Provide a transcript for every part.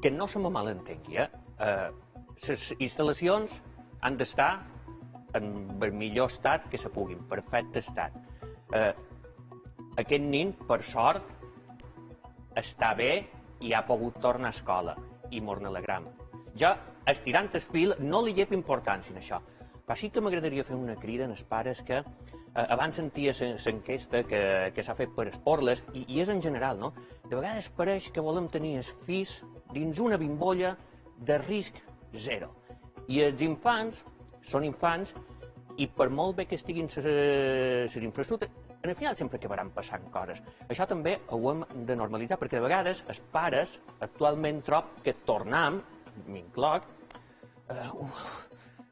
que no se me malentengui, les instal·lacions han d'estar en el millor estat que se puguin, perfecte estat. Aquest nin, per sort, està bé i ha pogut tornar a escola, i mos n'alegram. Jo, estirant el fil, no li llevo importància en això, però sí que m'agradaria fer una crida als pares que abans sentia l'enquesta que s'ha fet per esporles, i és en general, no? De vegades pareix que volem tenir els fills dins una bimbolla de risc zero. I els infants són infants i per molt bé que estiguin les infraestructures, al final sempre acabaran passant coses. Això també ho hem de normalitzar, perquè de vegades els pares actualment trob que tornem, m'incloc,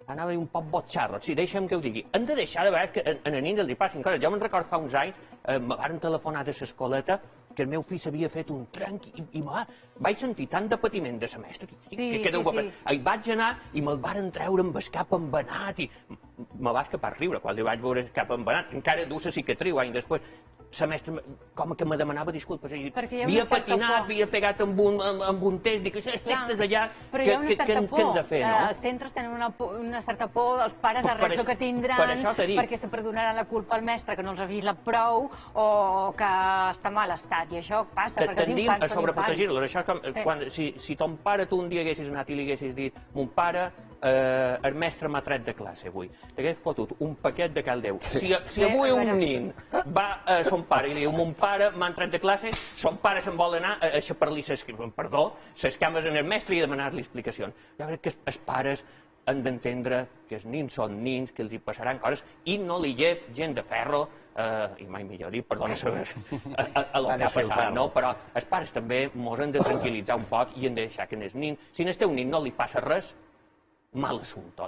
anava a dir un poc botxarro, sí, deixa'm que ho digui. Hem de deixar de veure que a nens els hi passin coses. Jo me'n recordo fa uns anys, me van telefonar de l'escoleta que el meu fill s'havia fet un trenc i vaig sentir tant de patiment de la mestra que deu paper. Hi vaig anar i me'l varen treure amb el cap embenat i me va escapar a riure quan li vaig veure el cap embenat. Encara du la cicatriu anys després. La mestra com que me demanava disculpes. Havia patinat, havia pegat amb un test, dic, les testes allà, què hem de fer, no? Els centres tenen una certa por dels pares, la reacció que tindran, perquè se perdonaran la culpa al mestre que no els ha vigilat prou o que està mal estat, i això passa, perquè els infants són infants. Tendim a sobreprotegir-los. Si ton pare tu un dia haguessis anat i li haguessis dit mon pare, el mestre m'ha tret de classe avui, t'hagués fotut un paquet de caldeu. Si avui un nin va a son pare i li diu mon pare m'ha tret de classe, son pare se'n vol anar a xapar-li les cames en el mestre i demanar-li explicacions. Jo crec que els pares han d'entendre que els nins són nins, que els hi passaran coses, i no li llep gent de ferro, i mai millor dit, perdona, a lo que ha passat, no? Però els pares també mos han de tranquil·litzar un poc i han de deixar que els nins, si al teu nin no li passa res, mal assumpte,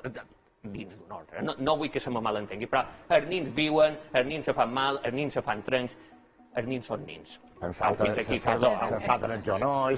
dins d'un ordre. No vull que se me malentengui, però els nins viuen, els nins se fan mal, els nins se fan trencs, els nins són nins. Sensat en el jo no,